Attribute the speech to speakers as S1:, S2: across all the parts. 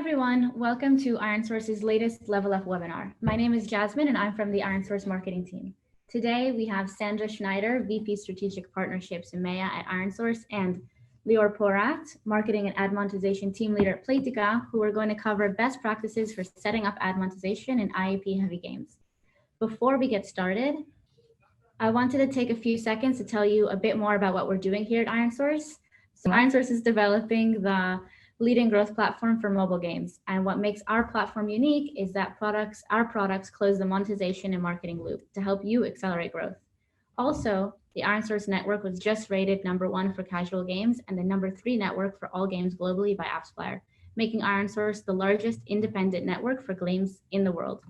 S1: everyone, welcome to ironSource's latest Level Up webinar. My name is Jasmine and I'm from the ironSource marketing team. Today we have Sandra Schneider, VP Strategic Partnerships EMEA at ironSource, and Lior Porat, Marketing and Ad Monetization Team Leader at Playtika, who are going to cover best practices for setting up ad monetization in IAP-heavy games. Before we get started, I wanted to take a few seconds to tell you a bit more about what we're doing here at ironSource. So ironSource is developing the leading growth platform for mobile games. And what makes our platform unique is that our products close the monetization and marketing loop to help you accelerate growth. Also, the ironSource network was just rated #1 for casual games and the #3 network for all games globally by AppsFlyer, making ironSource the largest independent network for Gleams in the world.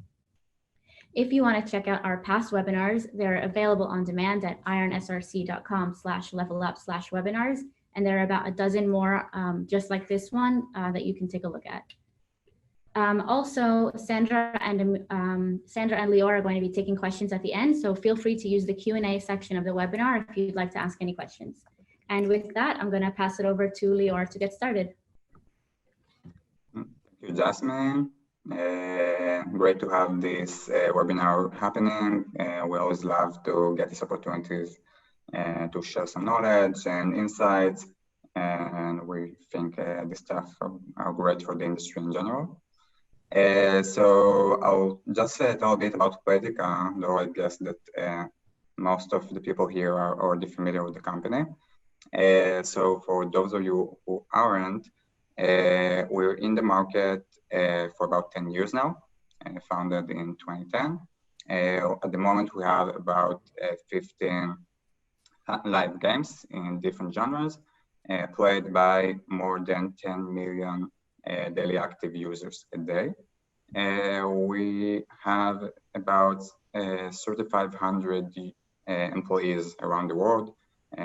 S1: If you want to check out our past webinars, they're available on demand at ironsrc.com/levelup/webinars. And there are about a dozen more just like this one that you can take a look at. Also, Sandra and Lior are going to be taking questions at the end, so feel free to use the Q&A section of the webinar if you'd like to ask any questions. And with that, I'm going to pass it over to Lior to get started.
S2: Thank you, Jasmine. Great to have this webinar happening. We always love to get these opportunities to share some knowledge and insights, and we think this stuff are great for the industry in general. So I'll just say a little bit about Playtika, though I guess that most of the people here are already familiar with the company. So for those of you who aren't, we're in the market for about 10 years now, founded in 2010. At the moment, we have about 15 live games in different genres, played by more than 10 million daily active users a day. We have about 3,500 employees around the world,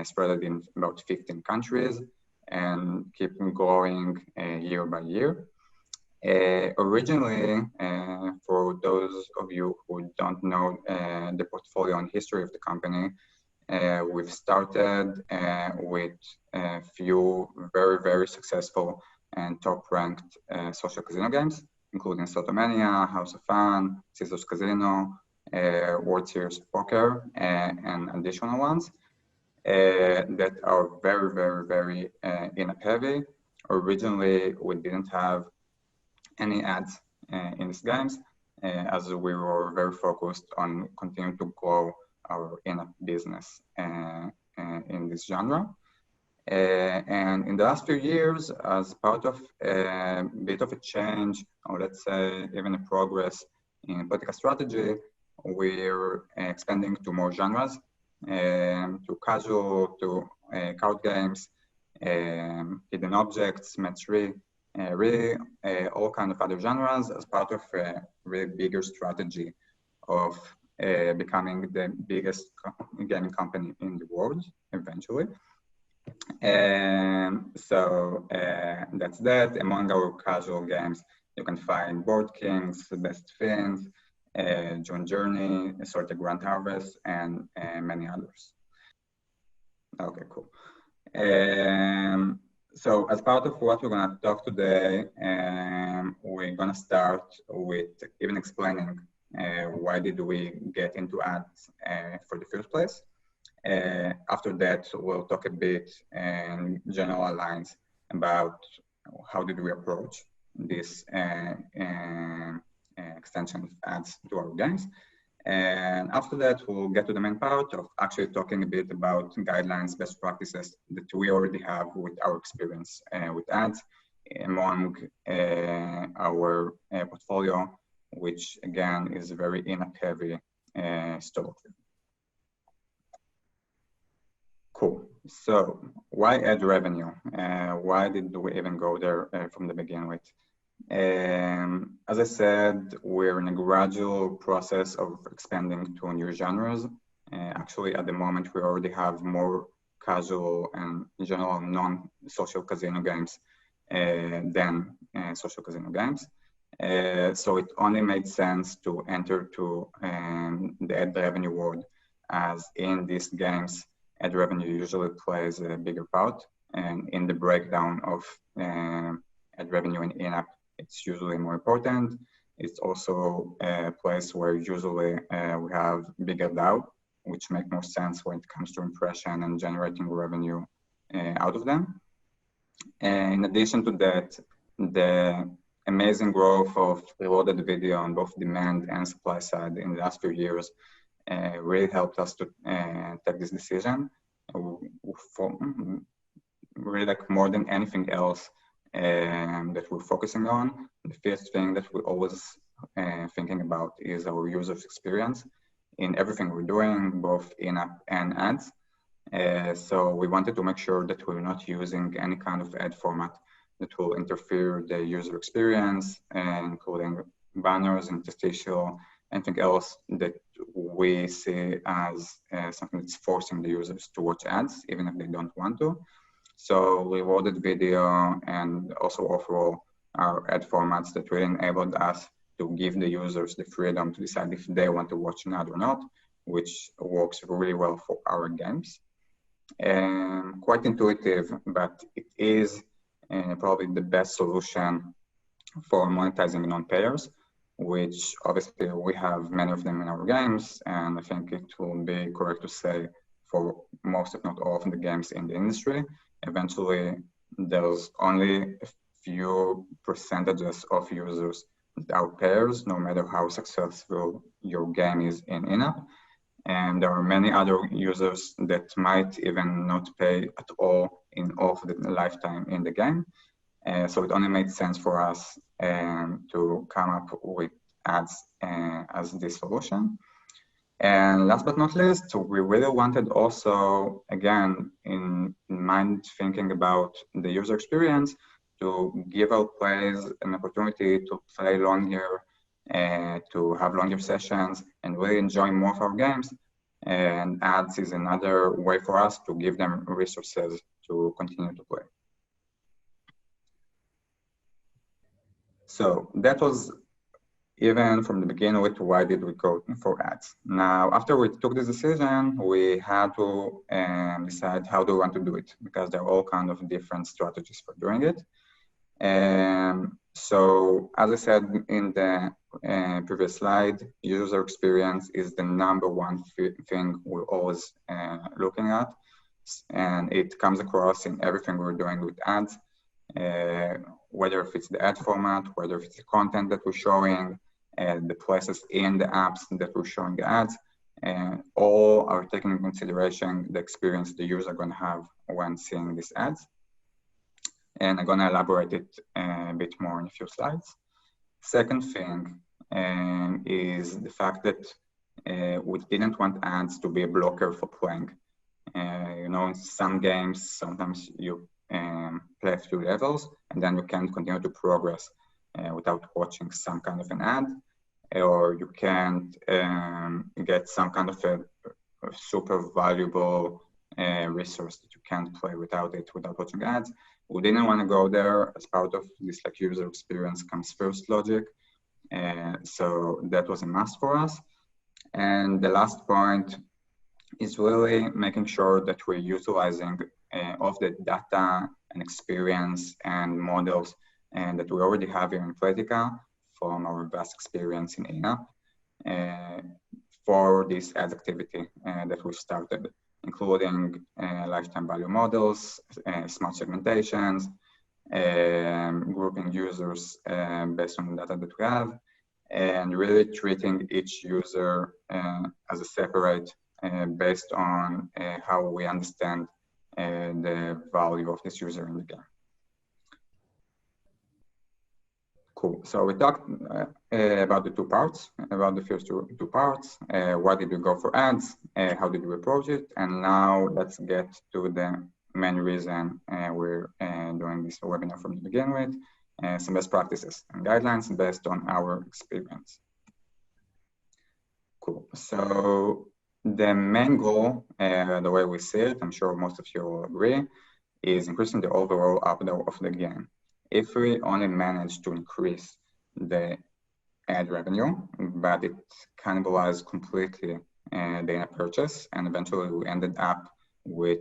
S2: spread in about 15 countries, and keep growing year by year. Originally, for those of you who don't know the portfolio and history of the company, we've started with a few very successful and top-ranked social casino games, including Slotomania, House of Fun, Caesars Casino, World Series Poker, and additional ones that are very in-app heavy. Originally, we didn't have any ads in these games, as we were very focused on continuing to grow our in-app business in this genre. And in the last few years, as part of a bit of a change, or let's say even a progress in Playtika strategy, we're expanding to more genres, to casual, to card games, hidden objects, match-3, really all kind of other genres as part of a really bigger strategy of becoming the biggest gaming company in the world eventually. So that's that. Among our casual games, you can find Board Kings, Best Fiends, John Journey, Assorted Grand Harvest, and many others. Okay, cool. So as part of what we're going to talk today, we're going to start with even explaining why did we get into ads for the first place. After that, we'll talk a bit in general lines about how did we approach this extension of ads to our games. And after that, we'll get to the main part of actually talking a bit about guidelines, best practices that we already have with our experience with ads among our portfolio, which again is very in-app heavy stock. Cool. So why ad revenue? Why did we even go there from the beginning with? As I said, we're in a gradual process of expanding to new genres. Actually, at the moment, we already have more casual and in general non-social casino games than social casino games. So it only made sense to enter to the ad revenue world, as in these games, ad revenue usually plays a bigger part, and in the breakdown of ad revenue and in-app it's usually more important. It's also a place where usually we have bigger DAU, which make more sense when it comes to impression and generating revenue out of them. And in addition to that, the amazing growth of rewarded video on both demand and supply side in the last few years really helped us to take this decision. For really, like, more than anything else that we're focusing on, the first thing that we're always thinking about is our user's experience in everything we're doing, both in-app and ads. So we wanted to make sure that we're not using any kind of ad format that will interfere the user experience, including banners, interstitial, anything else that we see as something that's forcing the users to watch ads, even if they don't want to. So rewarded video and also overall our ad formats that really enabled us to give the users the freedom to decide if they want to watch an ad or not, which works really well for our games. Quite intuitive, but it is probably the best solution for monetizing non-payers, which obviously we have many of them in our games, and I think it will be correct to say for most, if not all, of the games in the industry. Eventually, there's only a few percentages of users that are payers, no matter how successful your game is in in-app. And there are many other users that might even not pay at all in all of the lifetime in the game. So it only made sense for us to come up with ads as this solution. And last but not least, we really wanted also, again, in mind thinking about the user experience, to give our players an opportunity to play longer, to have longer sessions, and really enjoy more of our games. And ads is another way for us to give them resources to continue to play. So that was even from the beginning with why did we go for ads. Now, after we took this decision, we had to decide how do we want to do it, because there are all kinds of different strategies for doing it. So as I said in the previous slide, user experience is the number one thing we're always looking at. And it comes across in everything we're doing with ads, whether if it's the ad format, whether if it's the content that we're showing, the places in the apps that we're showing the ads, and all are taking into consideration the experience the user are going to have when seeing these ads. And I'm going to elaborate it a bit more in a few slides. Second thing is the fact that we didn't want ads to be a blocker for playing. You know, in some games, sometimes you play a few levels and then you can't continue to progress without watching some kind of an ad, or you can't get some kind of a super valuable resource that you can't play without watching ads. We didn't want to go there as part of this like user experience comes first logic. So that was a must for us. And the last point is really making sure that we're utilizing of the data and experience and models and that we already have here in Playtika from our vast experience in in-app for this ads activity that we started, including lifetime value models, smart segmentations, grouping users based on the data that we have, and really treating each user as a separate based on how we understand the value of this user in the game. Cool. So we talked about the two parts, about the first two parts. Why did we go for ads? How did we approach it? And now let's get to the main reason we're doing this webinar from the beginning with, some best practices and guidelines based on our experience. Cool. So the main goal, the way we see it, I'm sure most of you will agree, is increasing the overall ARPDAU of the game. If we only manage to increase the ad revenue, but it cannibalized completely the in-app purchase, and eventually we ended up with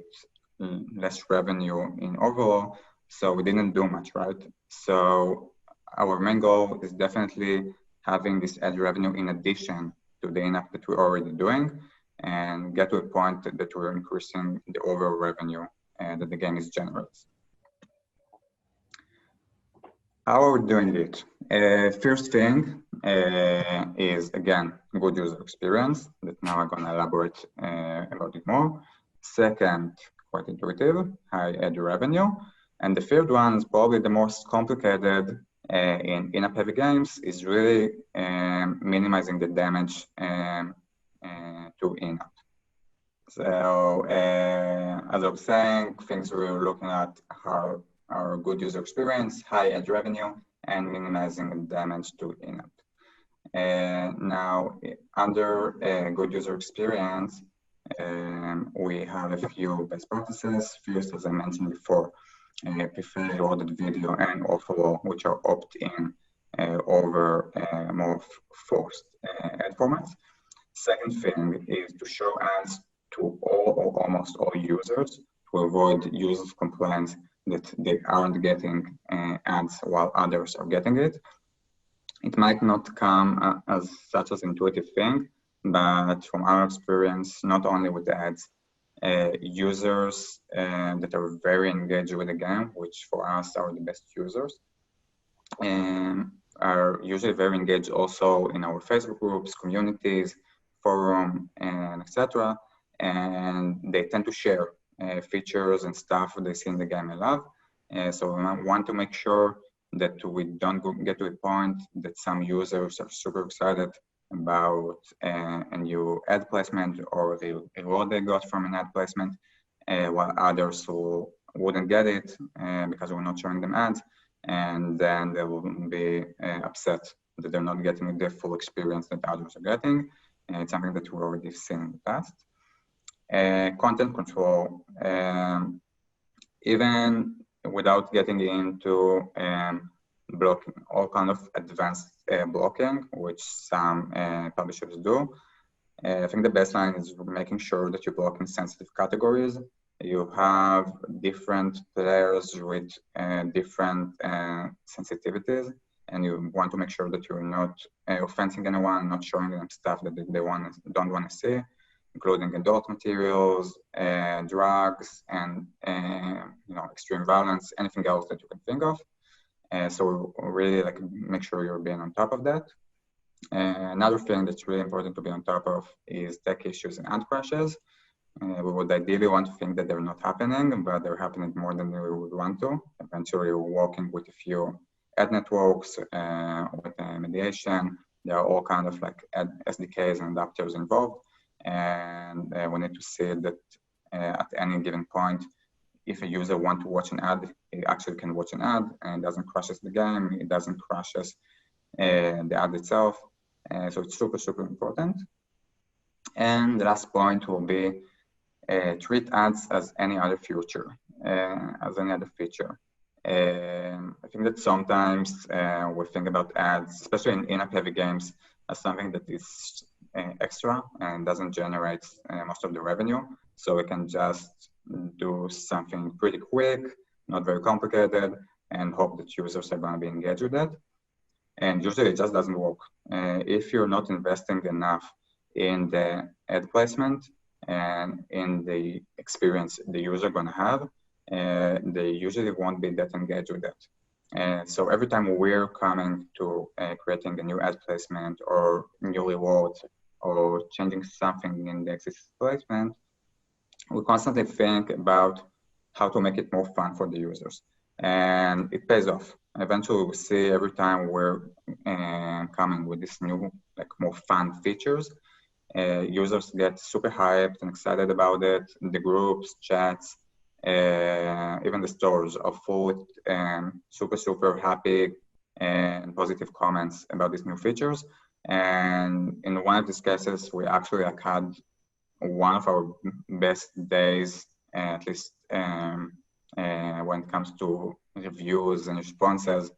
S2: less revenue in overall, so we didn't do much, right? So our main goal is definitely having this ad revenue in addition to the in-app that we're already doing, and get to a point that we're increasing the overall revenue that the game is generates. How are we doing it? First thing is, again, good user experience that now I'm going to elaborate about it more. Second, quite intuitive, high ad revenue. And the third one is probably the most complicated in in-app heavy games, is really minimizing the damage to in-app. So as I was saying, things we're looking at are our good user experience, high ad revenue, and minimizing the damage to in-app. Now, under good user experience, we have a few best practices. First, as I mentioned before, prefer loaded video and overflow, which are opt-in over more forced ad formats. Second thing is to show ads to all or almost all users to avoid users' complaints that they aren't getting ads while others are getting it. It might not come as such as intuitive thing, but from our experience, not only with the ads, users that are very engaged with the game, which for us are the best users, are usually very engaged also in our Facebook groups, communities, forum, and etc. And they tend to share features and stuff they see in the game and love. So we want to make sure that we don't get to a point that some users are super excited about a new ad placement or the reward they got from an ad placement, while others who wouldn't get it because we're not showing them ads, and then they will be upset that they're not getting the full experience that others are getting. It's something that we've already seen in the past. Content control, even without getting into blocking, all kind of advanced blocking, which some publishers do. I think the best line is making sure that you're blocking sensitive categories. You have different players with different sensitivities, and you want to make sure that you're not offending anyone, not showing them stuff that they don't want to see, including adult materials, drugs, and extreme violence, anything else that you can think of. So we really make sure you're being on top of that. Another thing that's really important to be on top of is tech issues and ad crashes. We would ideally want to think that they're not happening, but they're happening more than we would want to. Eventually, we're working with a few ad networks, with mediation. There are all kind of SDKs and adapters involved. And we need to see that at any given point, if a user wants to watch an ad, he actually can watch an ad, and it doesn't crashes the game, it doesn't crashes the ad itself. So it's super, super important. And the last point will be treat ads as any other feature. I think that sometimes we think about ads, especially in in-app heavy games, as something that is extra and doesn't generate most of the revenue. So we can just do something pretty quick, not very complicated, and hope that users are going to be engaged with it. And usually it just doesn't work. If you're not investing enough in the ad placement and in the experience the user going to have, they usually won't be that engaged with it. And so every time we're coming to creating a new ad placement or new reward or changing something in the existing placement, we constantly think about how to make it more fun for the users. And it pays off. Eventually, we see every time we're coming with this new, more fun features, users get super hyped and excited about it. The groups, chats, even the stores are full with super, super happy and positive comments about these new features. And in one of these cases, we actually had one of our best days, at least when it comes to reviews and responses,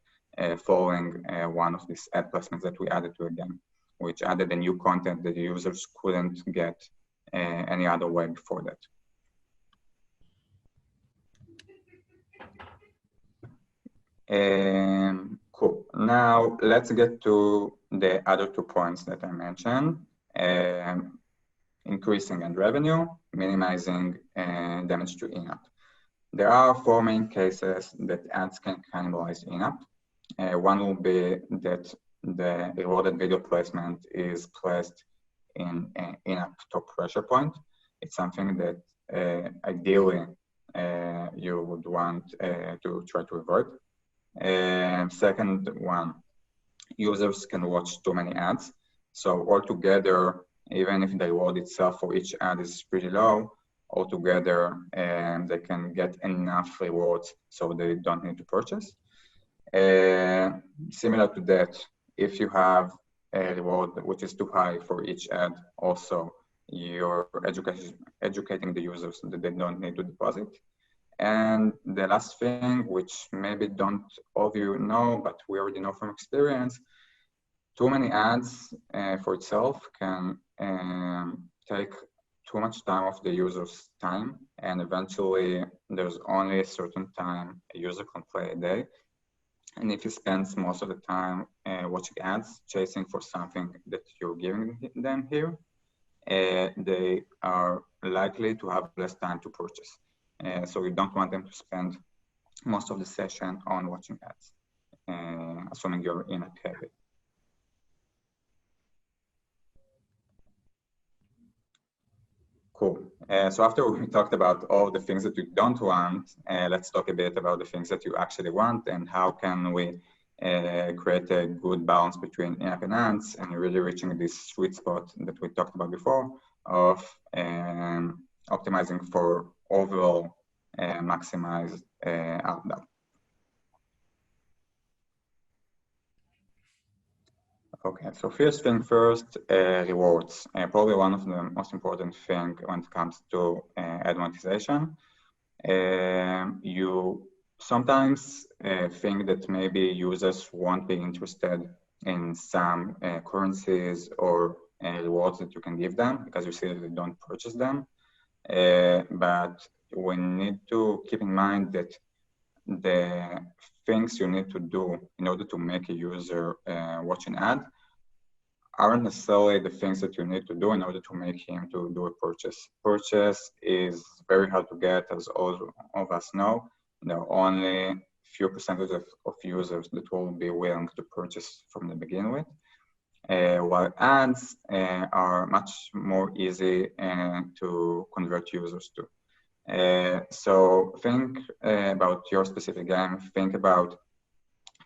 S2: following one of these ad placements that we added to a game, which added a new content that the users couldn't get any other way before that. Cool. Now let's get to the other 2 points that I mentioned. Increasing ad revenue, minimizing damage to in-app. There are 4 main cases that ads can cannibalize in-app. One will be that the rewarded video placement is placed in in-app top pressure point. It's something that ideally you would want to try to avoid. Second one, users can watch too many ads. So altogether, even if the reward itself for each ad is pretty low, altogether they can get enough rewards so they don't need to purchase. Similar to that, if you have a reward which is too high for each ad, also you're educating the users that they don't need to deposit. And the last thing, which maybe don't all of you know, but we already know from experience, too many ads for itself can take too much time of the user's time, and eventually there's only a certain time a user can play a day. And if he spends most of the time watching ads, chasing for something that you're giving them here, they are likely to have less time to purchase. So you don't want them to spend most of the session on watching ads, assuming you're in-app heavy. Cool. So after we talked about all the things that you don't want, let's talk a bit about the things that you actually want and how can we create a good balance between in-app and ads and really reaching this sweet spot that we talked about before of optimizing for overall maximized ARPDAU. Okay, so first thing first, rewards. Probably one of the most important things when it comes to ad monetization. You sometimes think that maybe users won't be interested in some currencies or rewards that you can give them because you see that they don't purchase them. But we need to keep in mind that the things you need to do in order to make a user watch an ad aren't necessarily the things that you need to do in order to make him to do a purchase. Purchase is very hard to get, as all of us know. There are only few percentage of users that will be willing to purchase from the beginning with, while ads are much more easy to convert users to. So think about your specific game, think about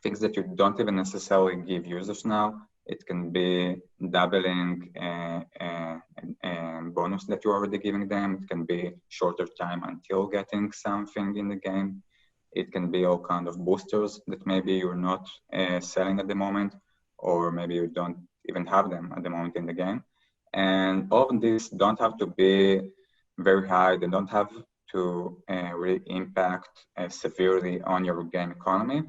S2: things that you don't even necessarily give users now. It can be doubling bonus that you're already giving them. It can be shorter time until getting something in the game. It can be all kind of boosters that maybe you're not selling at the moment, or maybe you don't even have them at the moment in the game. And all of these don't have to be very high. They don't have to really impact severely on your game economy.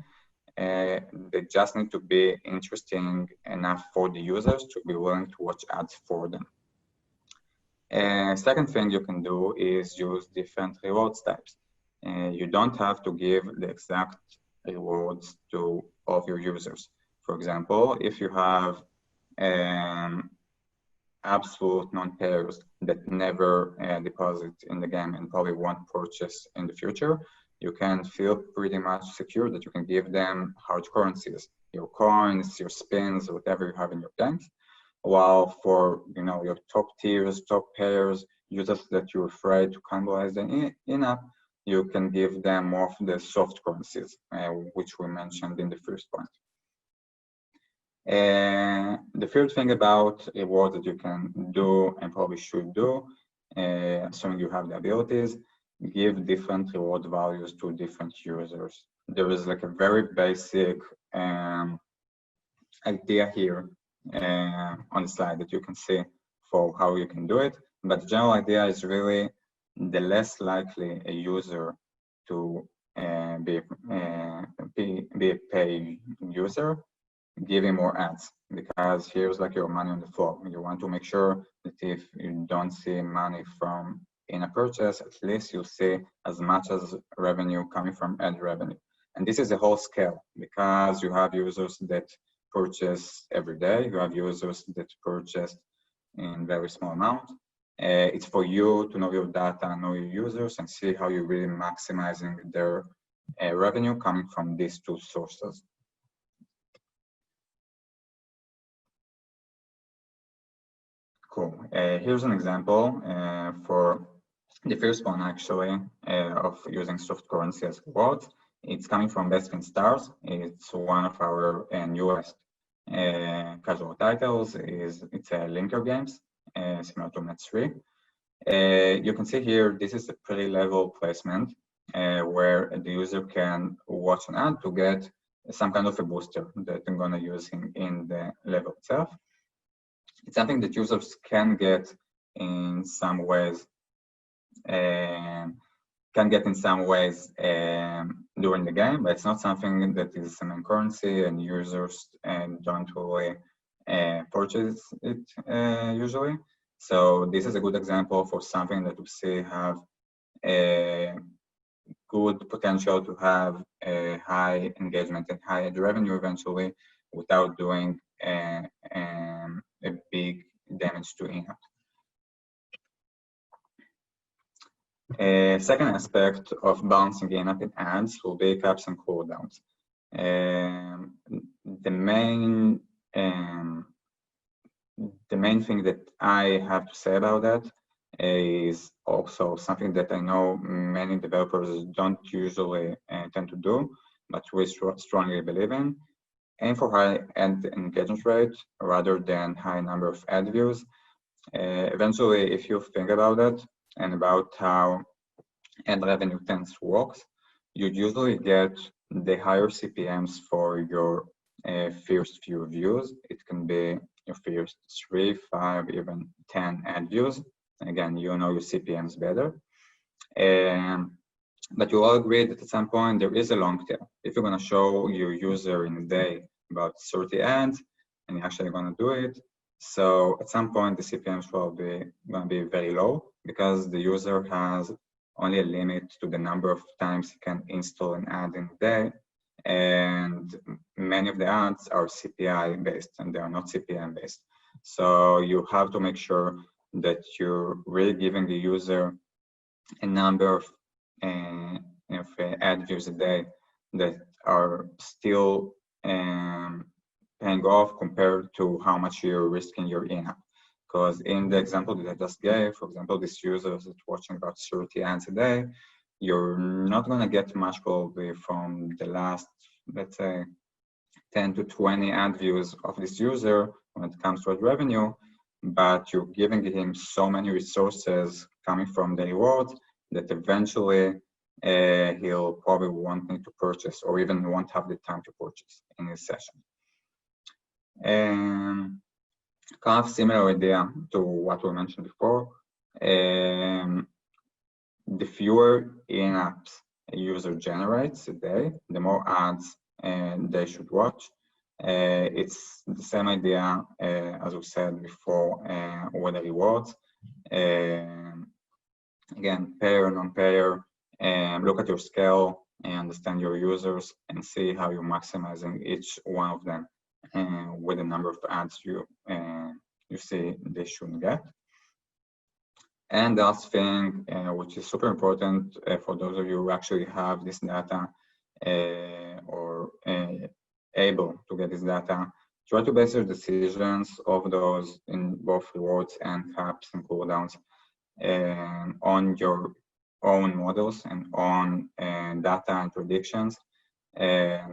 S2: They just need to be interesting enough for the users to be willing to watch ads for them. Second thing you can do is use different rewards types. You don't have to give the exact rewards to all of your users. For example, if you have absolute non-payers that never deposit in the game and probably won't purchase in the future, you can feel pretty much secure that you can give them hard currencies, your coins, your spins, whatever you have in your games. While for your top tiers, top payers, users that you're afraid to cannibalize the in-app, you can give them more of the soft currencies, which we mentioned in the first point. The third thing about rewards that you can do and probably should do, assuming you have the abilities, give different reward values to different users. There is like a very basic idea here on the slide that you can see for how you can do it. But the general idea is really the less likely a user to be a paid user, give him more ads, because here's like your money on the floor. You want to make sure that if you don't see money from in a purchase, at least you'll see as much as revenue coming from ad revenue. And this is a whole scale because you have users that purchase every day, you have users that purchase in very small amount. It's for you to know your data, know your users, and see how you're really maximizing their revenue coming from these two sources. Cool. Here's an example for the first one, actually, of using soft currency as rewards. It's coming from Best in Stars. It's one of our newest casual titles. It's a linker games, similar to Net3. You can see here, this is a pre-level placement where the user can watch an ad to get some kind of a booster that I'm going to use in the level itself. It's something that users can get in some ways, during the game, but it's not something that is a main currency, and users don't really purchase it usually. So this is a good example for something that we see have a good potential to have a high engagement and high revenue eventually without doing a big damage to in-app. A second aspect of balancing in-app and ads will be caps and cooldowns. The main thing that I have to say about that is also something that I know many developers don't usually tend to do, but we strongly believe in. Aim for high ad engagement rate rather than high number of ad views. Eventually, if you think about it and about how ad revenue tends to work, you usually get the higher CPMs for your first few views. It can be your first 3, 5, even 10 ad views. Again, you know your CPMs better. But you all agree that at some point there is a long tail. If you're going to show your user in a day about 30 ads, and you're actually going to do it, so at some point the CPMs will be going to be very low because the user has only a limit to the number of times he can install an ad in a day, and many of the ads are CPI based and they are not CPM based. So you have to make sure that you're really giving the user a number of ad views a day that are still paying off compared to how much you're risking your in-app. Because in the example that I just gave, for example, this user is watching about 30 ads a day, you're not going to get much probably from the last, let's say, 10 to 20 ad views of this user when it comes to ad revenue, but you're giving him so many resources coming from the rewards that eventually he'll probably won't need to purchase or even won't have the time to purchase in his session. Kind of similar idea to what we mentioned before. The fewer in-apps a user generates a day, the more ads they should watch. It's the same idea as we said before with the rewards. Again, payer, non-payer, look at your scale and understand your users and see how you're maximizing each one of them with the number of ads you see they should get. And the last thing, which is super important for those of you who actually have this data or able to get this data, try to base your decisions of those in both rewards and caps and cooldowns on your own models and on data and predictions.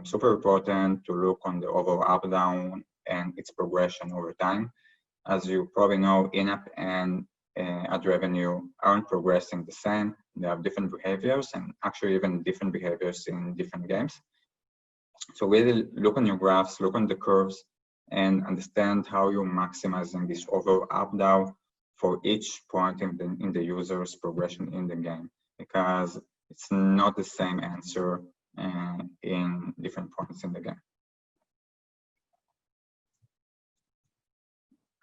S2: Super important to look on the overall ARPDAU and its progression over time. As you probably know, in-app and ad revenue aren't progressing the same. They have different behaviors and actually even different behaviors in different games. So really look on your graphs, look on the curves, and understand how you're maximizing this overall ARPDAU for each point in the user's progression in the game, because it's not the same answer in different points in the game.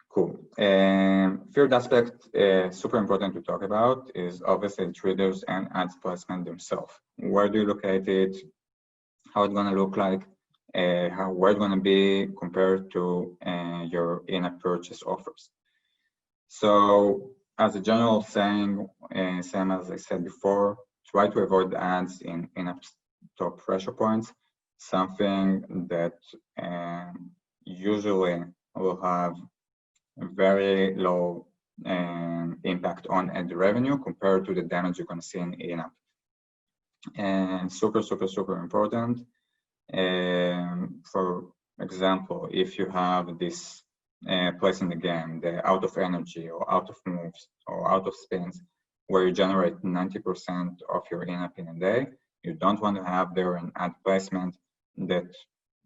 S2: Cool. Third aspect, super important to talk about, is obviously triggers and ads placement themselves. Where do you locate it? how it's going to look like, where it's going to be compared to your in-app purchase offers. So as a general saying, same as I said before, try to avoid ads in in-app top pressure points, something that usually will have a very low impact on ad revenue compared to the damage you're going to see in in-app. And super important. For example, if you have this place in the game, the out of energy or out of moves or out of spins, where you generate 90% of your in-app in a day, you don't want to have there an ad placement that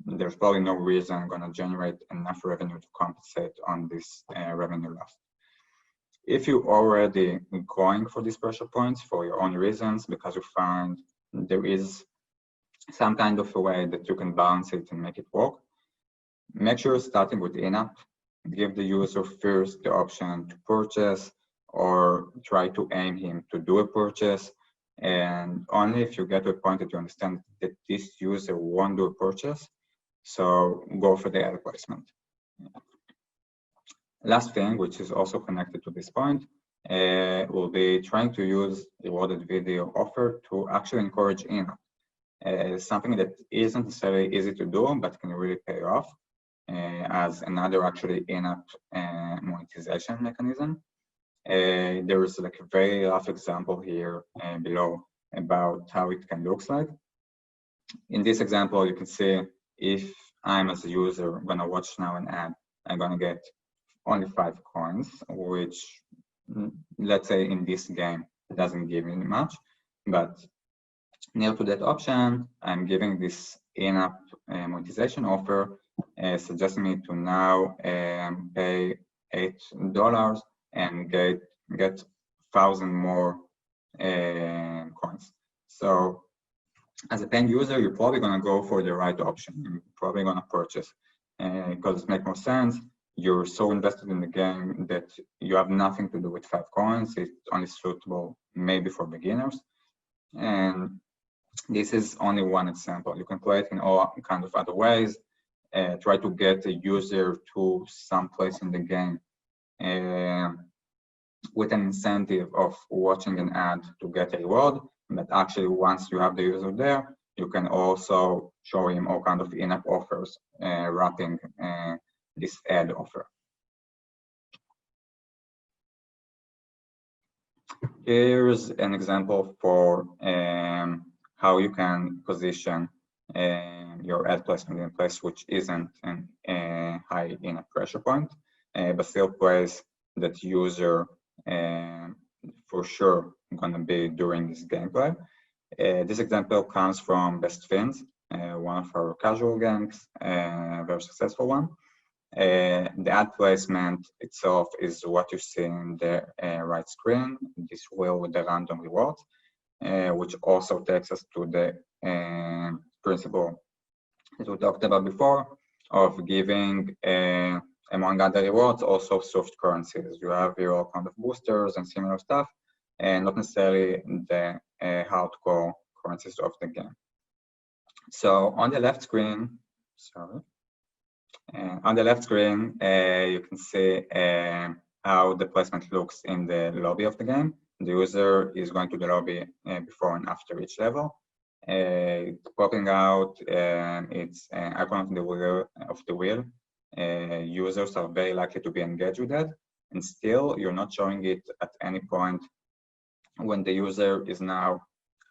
S2: there's probably no reason going to generate enough revenue to compensate on this revenue loss. If you're already going for these pressure points for your own reasons, because you find there is some kind of a way that you can balance it and make it work, make sure you're starting with in-app. Give the user first the option to purchase or try to aim him to do a purchase. And only if you get to a point that you understand that this user won't do a purchase, so go for the ad placement. Last thing, which is also connected to this point, will be trying to use rewarded video offer to actually encourage in-app. Something that isn't necessarily easy to do, but can really pay off as another actually in-app monetization mechanism. There is like a very rough example here below about how it can look like. In this example, you can see if I'm as a user gonna watch now an ad, I'm gonna get only 5 coins, which let's say in this game doesn't give me much, but near to that option, I'm giving this in-app monetization offer, suggesting me to now pay $8 and get 1,000 more coins. So as a paying user, you're probably going to go for the right option. You're probably going to purchase because it makes more sense. You're so invested in the game that you have nothing to do with 5 coins. It's only suitable maybe for beginners. And this is only one example. You can play it in all kinds of other ways. Try to get a user to some place in the game with an incentive of watching an ad to get a reward. But actually, once you have the user there, you can also show him all kinds of in-app offers wrapping this ad offer. Here's an example for how you can position your ad placement in a place which isn't a high in-app pressure point, but still place that user for sure going to be during this gameplay. This example comes from Best Fins, one of our casual games, a very successful one. The ad placement itself is what you see in the right screen, this wheel with the random rewards, which also takes us to the principle that we talked about before of giving, among other rewards, also soft currencies. You have your kind of boosters and similar stuff, and not necessarily the hardcore currencies of the game. So on the left screen, on the left screen, you can see how the placement looks in the lobby of the game. The user is going to the lobby before and after each level. It's popping out, it's an icon of the wheel. Users are very likely to be engaged with that, and still you're not showing it at any point when the user is now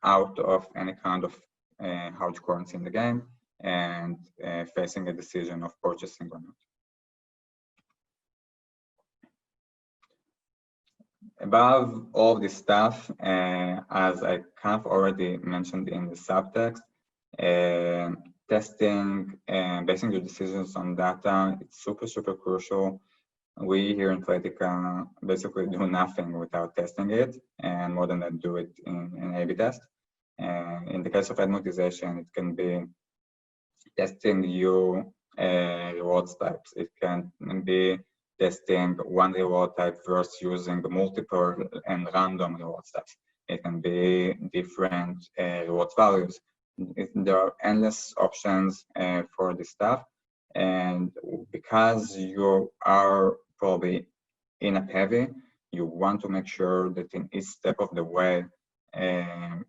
S2: out of any kind of hard currency in the game and facing a decision of purchasing or not. Above all this stuff, as I kind of already mentioned in the subtext, testing and basing your decisions on data, it's super crucial. We here in Playtika basically do nothing without testing it, and more than that, do it in an A/B test. And in the case of ad monetization, it can be testing new rewards types. It can be testing one reward type versus using multiple and random reward types. It can be different rewards values. There are endless options for this stuff. And because you are probably in-app heavy, you want to make sure that in each step of the way,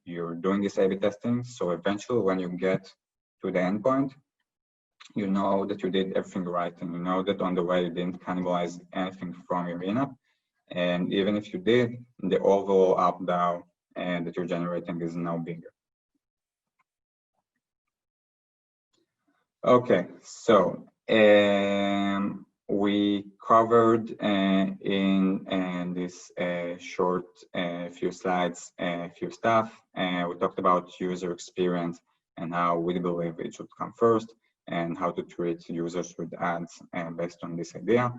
S2: you're doing this A/B testing. So eventually when you get to the endpoint, you know that you did everything right, and you know that on the way you didn't cannibalize anything from your in-app. And even if you did, the overall ARPDAU that you're generating is now bigger. Okay, so we covered in this short few slides a few stuff. We talked about user experience and how we believe it should come first, and how to treat users with ads based on this idea.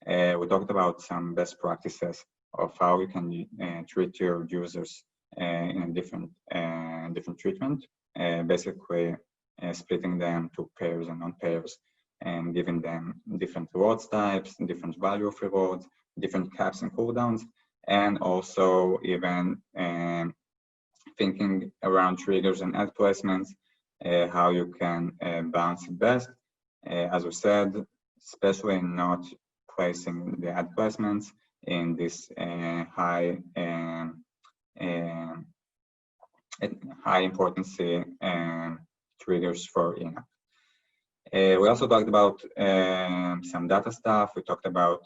S2: We talked about some best practices of how you can treat your users in a different treatment, basically splitting them to pairs and non-pairs, and giving them different rewards types, different value of rewards, different caps and cooldowns, and also even thinking around triggers and ad placements, how you can balance it best. As we said, especially not placing the ad placements in this high importance triggers for in-app. We also talked about some data stuff. We talked about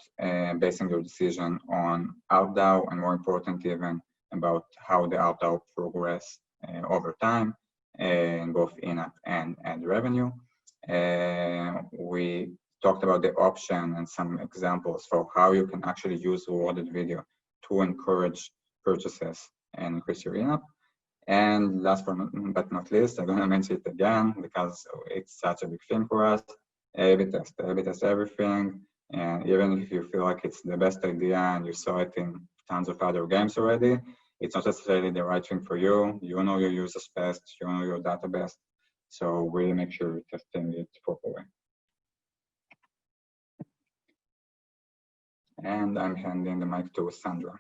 S2: basing your decision on ARPDAU, and more important even about how the ARPDAU progress over time in both in-app and ad revenue. We talked about the option and some examples for how you can actually use rewarded video to encourage purchases and increase your in-app. And last but not least, I'm going to mention it again because it's such a big thing for us. A/B test everything. And even if you feel like it's the best idea and you saw it in tons of other games already, it's not necessarily the right thing for you. You know your users best, you know your data best. So really make sure you're testing it properly. And I'm handing the mic to Sandra.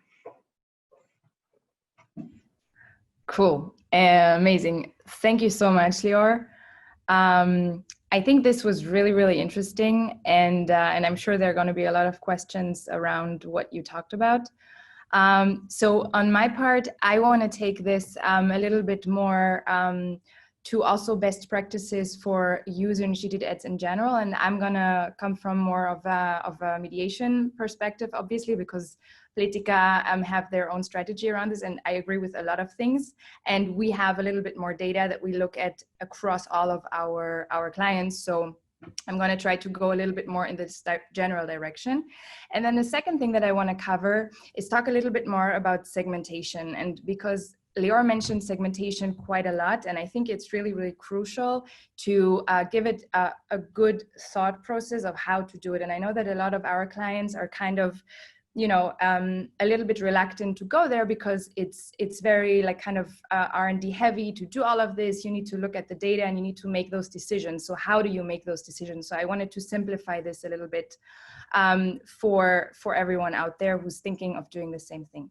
S3: Cool. Amazing. Thank you so much, Lior. I think this was really, really interesting, and I'm sure there are going to be a lot of questions around what you talked about. So on my part, I want to take this a little bit more to also best practices for user-initiated ads in general, and I'm going to come from more of a mediation perspective, obviously, because Playtika have their own strategy around this, and I agree with a lot of things. And we have a little bit more data that we look at across all of our clients. So I'm going to try to go a little bit more in this general direction. And then the second thing that I want to cover is talk a little bit more about segmentation. And because Lior mentioned segmentation quite a lot, and I think it's really, really crucial to give it a good thought process of how to do it. And I know that a lot of our clients are kind of, you know, a little bit reluctant to go there because it's very like kind of R&D heavy to do all of this. You need to look at the data and you need to make those decisions. So how do you make those decisions? So I wanted to simplify this a little bit for everyone out there who's thinking of doing the same thing.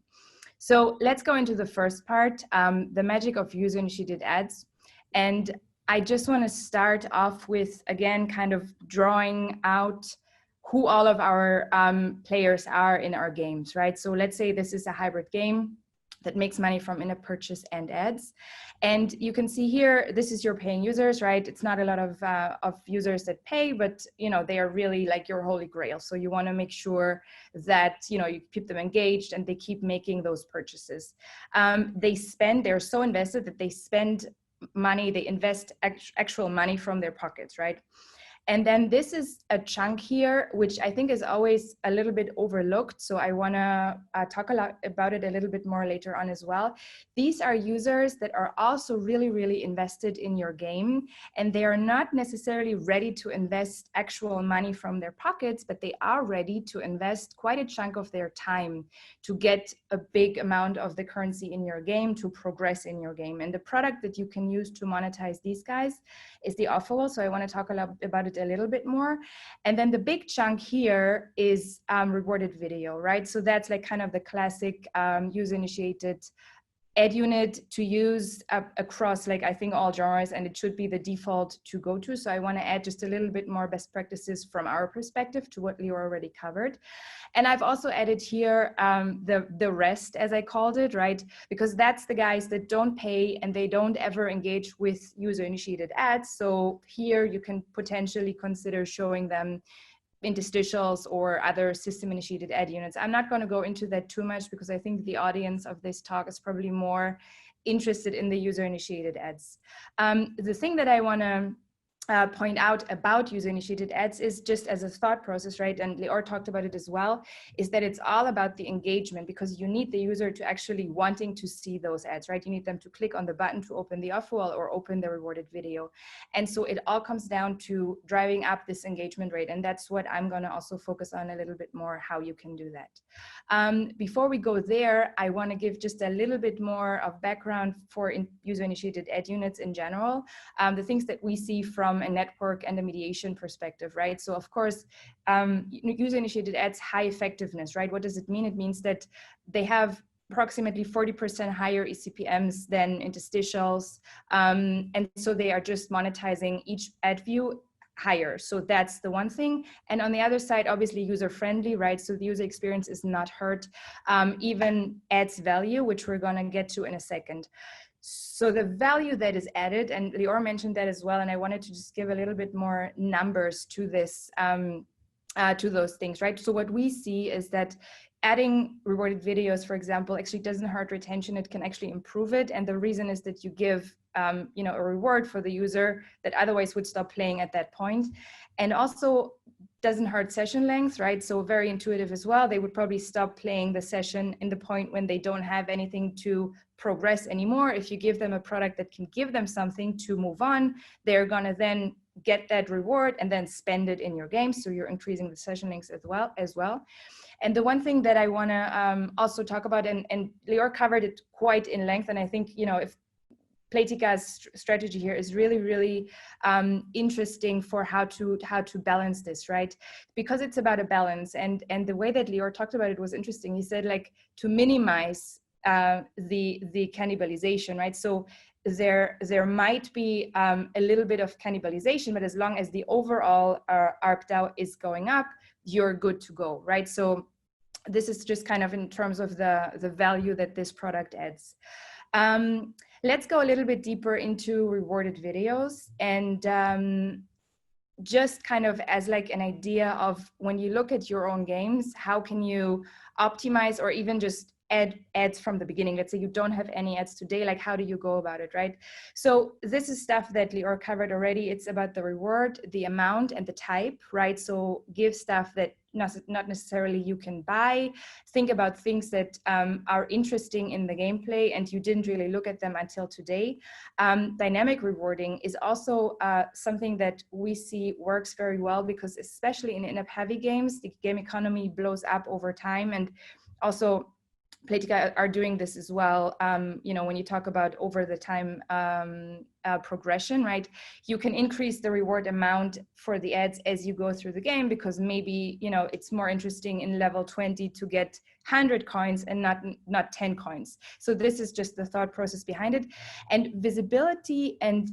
S3: So let's go into the first part, the magic of user-initiated ads. And I just want to start off with, again, kind of drawing out who all of our players are in our games, right? So let's say this is a hybrid game that makes money from in-app purchase and ads. And you can see here, this is your paying users, right? It's not a lot of users that pay, but you know, they are really like your holy grail. So you want to make sure that, you know, you keep them engaged and they keep making those purchases. They're so invested that they spend money, they invest actual money from their pockets, right? And then this is a chunk here, which I think is always a little bit overlooked. So I want to talk a lot about it a little bit more later on as well. These are users that are also really, really invested in your game. And they are not necessarily ready to invest actual money from their pockets, but they are ready to invest quite a chunk of their time to get a big amount of the currency in your game, to progress in your game. And the product that you can use to monetize these guys is the Awhile. So I want to talk a lot about it a little bit more. And then the big chunk here is rewarded video, right? So that's like kind of the classic user-initiated ad unit to use across, like, I think all genres, and it should be the default to go to. So I want to add just a little bit more best practices from our perspective to what Lior already covered. And I've also added here the rest, as I called it, right? Because that's the guys that don't pay and they don't ever engage with user-initiated ads. So here you can potentially consider showing them interstitials or other system-initiated ad units. I'm not going to go into that too much because I think the audience of this talk is probably more interested in the user-initiated ads. The thing that I want to point out about user-initiated ads is just as a thought process, right? And Lior talked about it as well, is that it's all about the engagement, because you need the user to actually wanting to see those ads, right? You need them to click on the button to open the offer wall or open the rewarded video. And so it all comes down to driving up this engagement rate. And that's what I'm going to also focus on a little bit more, how you can do that. Before we go there, I want to give just a little bit more of background for user-initiated ad units in general, the things that we see from a network and a mediation perspective, right? So of course, user-initiated ads, high effectiveness, right? What does it mean? It means that they have approximately 40% higher eCPMs than interstitials. And so they are just monetizing each ad view higher. So that's the one thing. And on the other side, obviously user-friendly, right? So the user experience is not hurt, even adds value, which we're going to get to in a second. So the value that is added, and Lior mentioned that as well, and I wanted to just give a little bit more numbers to this, to those things, right? So what we see is that adding rewarded videos, for example, actually doesn't hurt retention. It can actually improve it. And the reason is that you give, a reward for the user that otherwise would stop playing at that point. And also doesn't hurt session length, right? So very intuitive as well. They would probably stop playing the session in the point when they don't have anything to progress anymore. If you give them a product that can give them something to move on, they're gonna then get that reward and then spend it in your game. So you're increasing the session lengths as well. And the one thing that I wanna also talk about, and Lior covered it quite in length, and I think, if Playtika's strategy here is really, really interesting for how to balance this, right? Because it's about a balance, and the way that Lior talked about it was interesting. He said, like, to minimize the cannibalization, right? So there might be a little bit of cannibalization, but as long as the overall ARPDAU is going up, you're good to go, right? So this is just kind of in terms of the value that this product adds. Let's go a little bit deeper into rewarded videos, and just kind of as like an idea of when you look at your own games, how can you optimize or even just add ads from the beginning? Let's say you don't have any ads today, like how do you go about it, right? So this is stuff that Lior covered already. It's about the reward, the amount, and the type, right? So give stuff that not necessarily you can buy. Think about things that are interesting in the gameplay and you didn't really look at them until today. Dynamic rewarding is also something that we see works very well, because especially in in-app heavy games, the game economy blows up over time, and also Playtika are doing this as well. When you talk about over the time progression, right? You can increase the reward amount for the ads as you go through the game, because maybe, it's more interesting in level 20 to get 100 coins and not 10 coins. So this is just the thought process behind it. And visibility and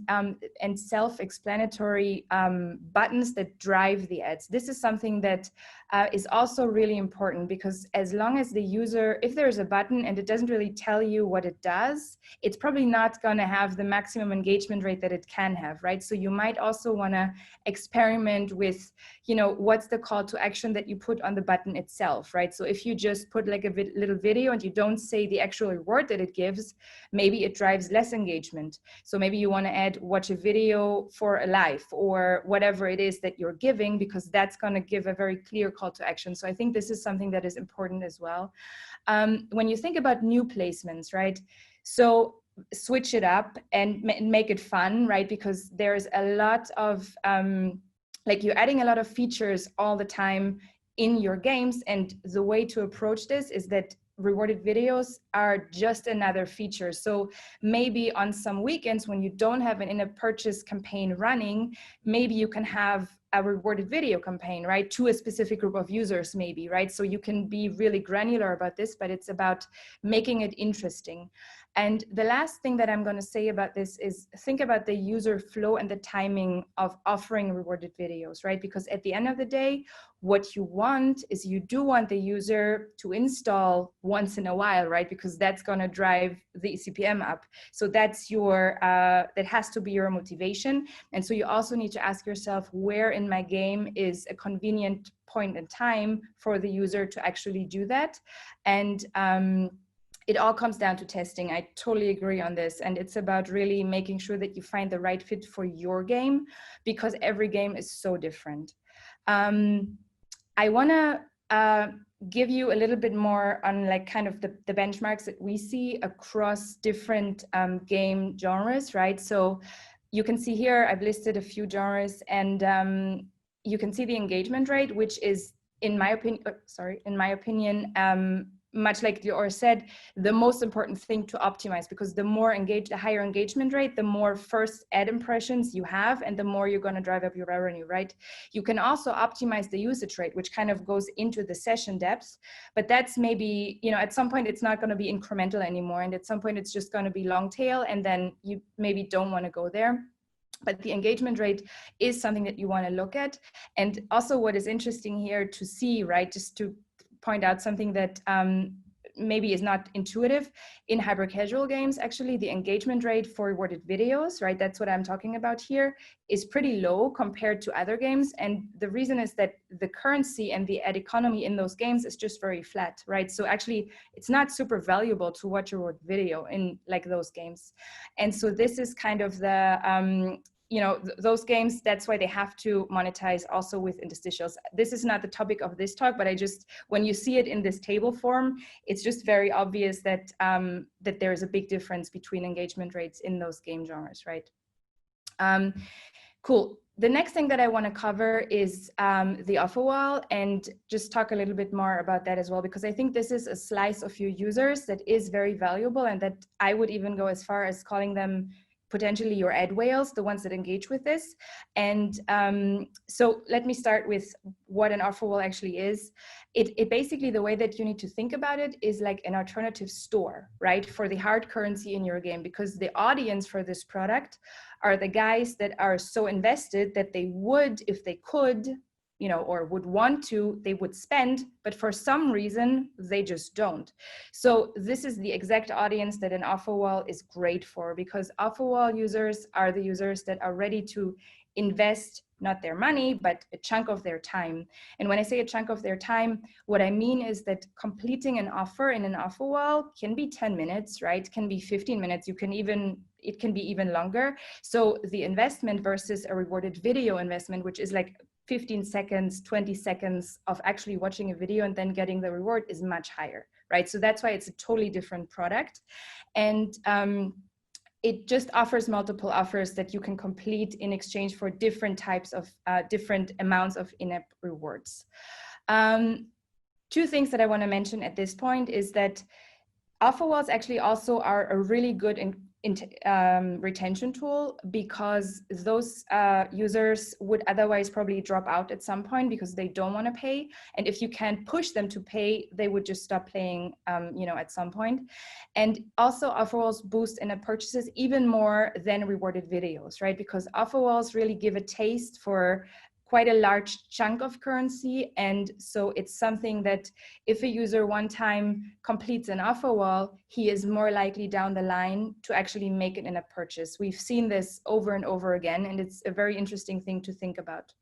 S3: self-explanatory buttons that drive the ads. This is something that is also really important, because as long as the user, if there's a button and it doesn't really tell you what it does, it's probably not going to have the maximum engagement rate that it can have, right? So you might also want to experiment with, what's the call to action that you put on the button itself, right? So if you just put like a little video and you don't say the actual reward that it gives, maybe it drives less engagement. So maybe you want to add watch a video for a live or whatever it is that you're giving, because that's going to give a very clear call to action. So I think this is something that is important as well. When you think about new placements, right? So switch it up and make it fun, right? Because there's a lot of, you're adding a lot of features all the time in your games. And the way to approach this is that rewarded videos are just another feature. So maybe on some weekends when you don't have an in-app purchase campaign running, maybe you can have a rewarded video campaign, right, to a specific group of users maybe, right? So you can be really granular about this, but it's about making it interesting. And the last thing that I'm going to say about this is think about the user flow and the timing of offering rewarded videos, right? Because at the end of the day, what you want is you do want the user to install once in a while, right? Because that's going to drive the CPM up. So that's your, that has to be your motivation. And so you also need to ask yourself, where in my game is a convenient point in time for the user to actually do that? And it all comes down to testing. I totally agree on this. And it's about really making sure that you find the right fit for your game, because every game is so different. I want to give you a little bit more on like kind of the benchmarks that we see across different game genres, right? So you can see here, I've listed a few genres, and you can see the engagement rate, which is, in my opinion, much like Lior said, the most important thing to optimize, because the higher engagement rate, the more first ad impressions you have, and the more you're going to drive up your revenue, right? You can also optimize the usage rate, which kind of goes into the session depth, but that's maybe, you know, at some point it's not going to be incremental anymore, and at some point it's just going to be long tail, and then you maybe don't want to go there. But the engagement rate is something that you want to look at. And also what is interesting here to see, right, just to point out something that maybe is not intuitive, in hyper casual games, actually the engagement rate for rewarded videos, right, that's what I'm talking about here, is pretty low compared to other games. And the reason is that the currency and the ad economy in those games is just very flat, right? So actually it's not super valuable to watch a reward video in like those games. And so this is kind of the you know, those games, that's why they have to monetize also with interstitials. This is not the topic of this talk, but I just, when you see it in this table form, it's just very obvious that, that there's a big difference between engagement rates in those game genres, right? Cool. The next thing that I want to cover is the offer wall, and just talk a little bit more about that as well, because I think this is a slice of your users that is very valuable, and that I would even go as far as calling them potentially your ad whales, the ones that engage with this. And so let me start with what an offer wall actually is. It basically, the way that you need to think about it is like an alternative store, right, for the hard currency in your game, because the audience for this product are the guys that are so invested that they would, if they could, you know, or would want to, they would spend, but for some reason they just don't. So this is the exact audience that an offer wall is great for, because offer wall users are the users that are ready to invest not their money, but a chunk of their time. And when I say a chunk of their time, what I mean is that completing an offer in an offer wall can be 10 minutes, right? Can be 15 minutes. You can even, it can be even longer. So the investment versus a rewarded video investment, which is like 15 seconds, 20 seconds of actually watching a video and then getting the reward, is much higher, right? So that's why it's a totally different product. And it just offers multiple offers that you can complete in exchange for different types of, different amounts of in-app rewards. Two things that I want to mention at this point is that offer walls actually also are a really good retention tool, because those users would otherwise probably drop out at some point because they don't want to pay. And if you can't push them to pay, they would just stop playing, you know, at some point. And also offer walls boost in-app purchases even more than rewarded videos, right? Because offer walls really give a taste for quite a large chunk of currency. And so it's something that if a user one time completes an offer wall, he is more likely down the line to actually make it in a purchase. We've seen this over and over again, and it's a very interesting thing to think about.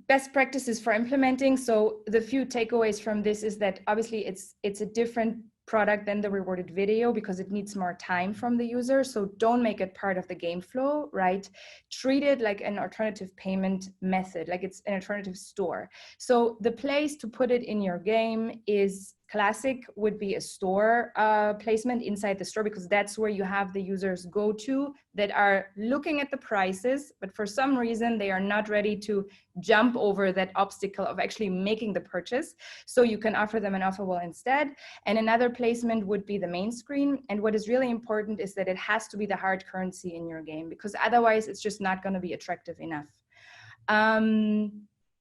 S3: Best practices for implementing. So the few takeaways from this is that obviously it's a different product than the rewarded video because it needs more time from the user. So don't make it part of the game flow, right? Treat it like an alternative payment method, like it's an alternative store. So the place to put it in your game is classic would be a store placement inside the store, because that's where you have the users go to that are looking at the prices, but for some reason they are not ready to jump over that obstacle of actually making the purchase. So you can offer them an offer wall instead. And another placement would be the main screen. And what is really important is that it has to be the hard currency in your game, because otherwise it's just not going to be attractive enough.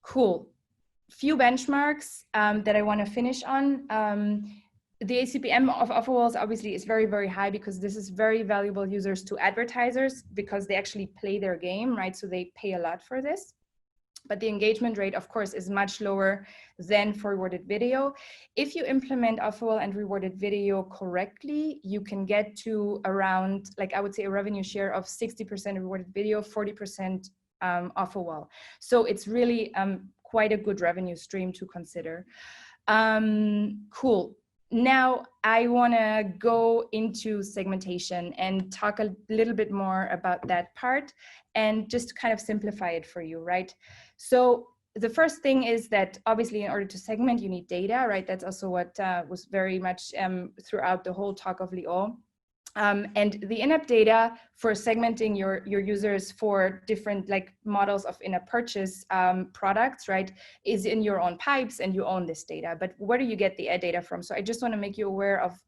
S3: Cool. Few benchmarks that I want to finish on. the ACPM of Awhile obviously is very, very high because this is very valuable users to advertisers because they actually play their game, right? So they pay a lot for this. But the engagement rate, of course, is much lower than for rewarded video. If you implement Awhile and rewarded video correctly, you can get to around, like I would say, a revenue share of 60% rewarded video, 40% Awhile. So it's really quite a good revenue stream to consider. Cool. Now I want to go into segmentation and talk a little bit more about that part and just kind of simplify it for you, right? So the first thing is that obviously in order to segment, you need data, right? That's also what was very much throughout the whole talk of Lior. And the in-app data for segmenting your users for different like models of in-app purchase products, right, is in your own pipes and you own this data. But where do you get the ad data from? So I just want to make you aware of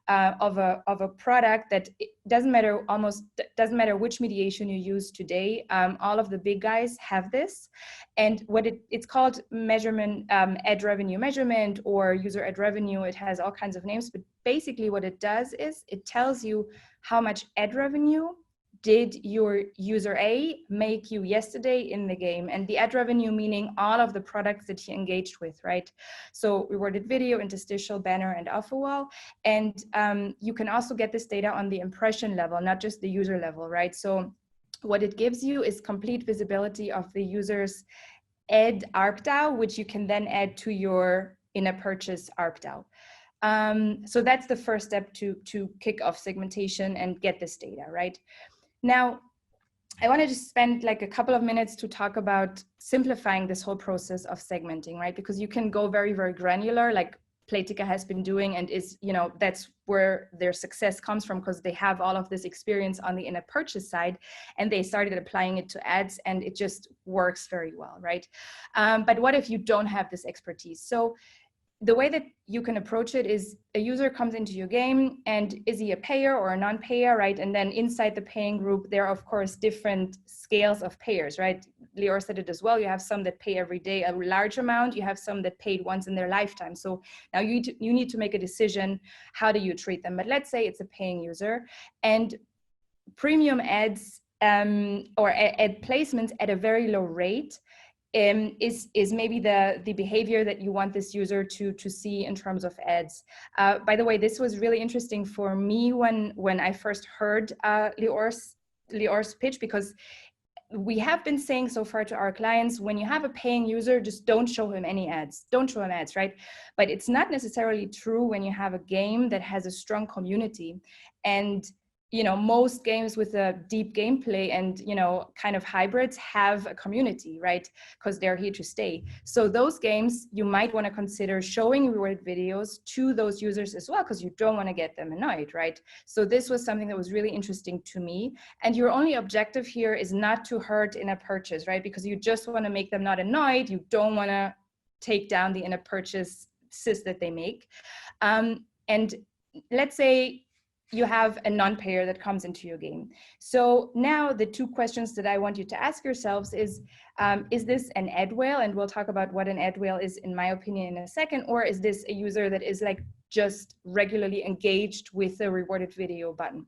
S3: a product that it doesn't matter which mediation you use today. All of the big guys have this, and what it's called measurement, ad revenue measurement or user ad revenue. It has all kinds of names, but basically what it does is it tells you how much ad revenue did your user A make you yesterday in the game, and the ad revenue meaning all of the products that he engaged with, right? So rewarded video, interstitial, banner, and Awhile. And you can also get this data on the impression level, not just the user level, right? So what it gives you is complete visibility of the user's ad ARPDAU, which you can then add to your in-app purchase ARPDAU. So that's the first step to kick off segmentation and get this data, right? Now, I want to just spend like a couple of minutes to talk about simplifying this whole process of segmenting, right? Because you can go very, very granular, like Playtika has been doing, and is, you know, that's where their success comes from, because they have all of this experience on the in-app purchase side, and they started applying it to ads, and it just works very well, right? But what if you don't have this expertise? So the way that you can approach it is a user comes into your game, and is he a payer or a non-payer, right? And then inside the paying group, there are of course different scales of payers, right? Lior said it as well. You have some that pay every day a large amount. You have some that paid once in their lifetime. So now you need to make a decision. How do you treat them? But let's say it's a paying user, and premium ads or ad placements at a very low rate is maybe the behavior that you want this user to see in terms of ads. By the way, this was really interesting for me when I first heard Lior's pitch, because we have been saying so far to our clients, when you have a paying user, just don't show him any ads. Don't show him ads, right? But it's not necessarily true when you have a game that has a strong community. And you know, most games with a deep gameplay and, you know, kind of hybrids have a community, right? Because they're here to stay. So those games, you might want to consider showing rewarded videos to those users as well, because you don't want to get them annoyed, right? So this was something that was really interesting to me. And your only objective here is not to hurt in-app purchase, right? Because you just want to make them not annoyed. You don't want to take down the in-app purchases that they make. And let's say you have a non-payer that comes into your game. So now the two questions that I want you to ask yourselves is this an ad whale? And we'll talk about what an ad whale is, in my opinion, in a second. Or is this a user that is like just regularly engaged with the rewarded video button?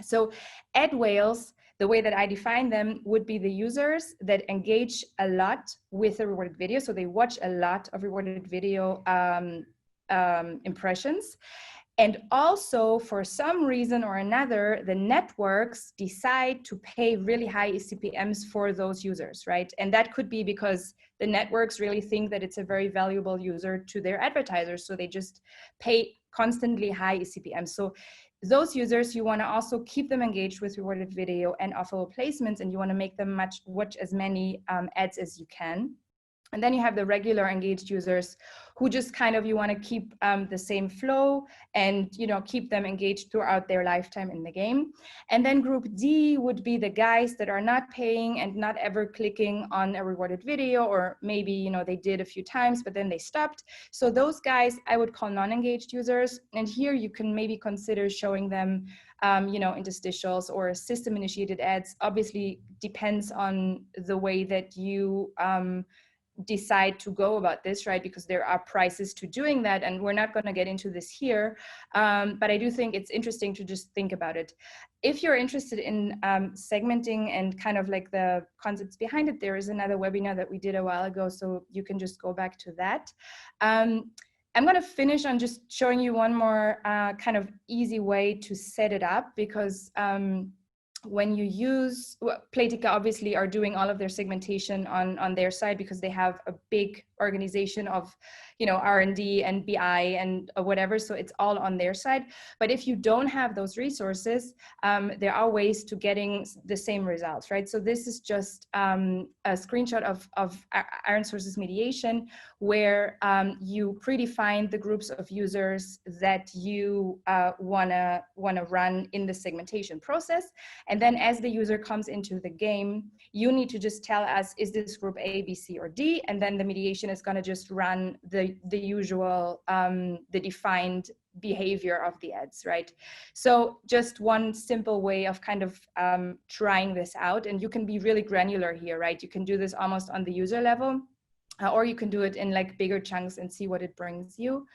S3: So ad whales, the way that I define them, would be the users that engage a lot with the rewarded video. So they watch a lot of rewarded video impressions. And also, for some reason or another, the networks decide to pay really high eCPMs for those users, right? And that could be because the networks really think that it's a very valuable user to their advertisers. So they just pay constantly high eCPMs. So those users, you want to also keep them engaged with rewarded video and Awhile placements, and you want to make them watch as many ads as you can. And then you have the regular engaged users who just kind of, you want to keep the same flow and, you know, keep them engaged throughout their lifetime in the game. And then group D would be the guys that are not paying and not ever clicking on a rewarded video, or maybe, you know, they did a few times, but then they stopped. So those guys I would call non-engaged users. And here you can maybe consider showing them, you know, interstitials or system initiated ads. Obviously depends on the way that you decide to go about this, right? Because there are prices to doing that, and we're not going to get into this here. But I do think it's interesting to just think about it. If you're interested in segmenting and kind of like the concepts behind it, there is another webinar that we did a while ago, so you can just go back to that. I'm going to finish on just showing you one more kind of easy way to set it up, because when you use, Playtika obviously are doing all of their segmentation on their side, because they have a big organization of, you know, R&D and BI and whatever, so it's all on their side. But if you don't have those resources, there are ways to getting the same results, right? So this is just a screenshot of ironSource's mediation, where you predefine the groups of users that you wanna run in the segmentation process. And then as the user comes into the game, you need to just tell us, is this group A, B, C, or D? And then the mediation is going to just run the usual, the defined behavior of the ads, right? So just one simple way of kind of trying this out. And you can be really granular here, right? You can do this almost on the user level, or you can do it in like bigger chunks and see what it brings you.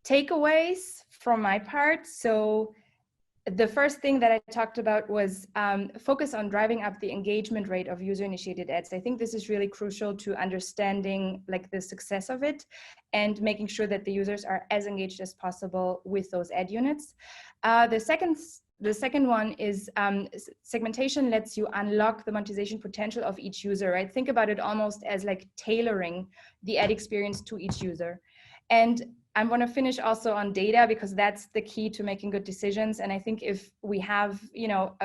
S3: Takeaways from my part. So the first thing that I talked about was focus on driving up the engagement rate of user-initiated ads. I think this is really crucial to understanding like the success of it and making sure that the users are as engaged as possible with those ad units. The second one is segmentation lets you unlock the monetization potential of each user, right? Think about it almost as like tailoring the ad experience to each user. And I'm going to finish also on data, because that's the key to making good decisions. And I think if we have, you know,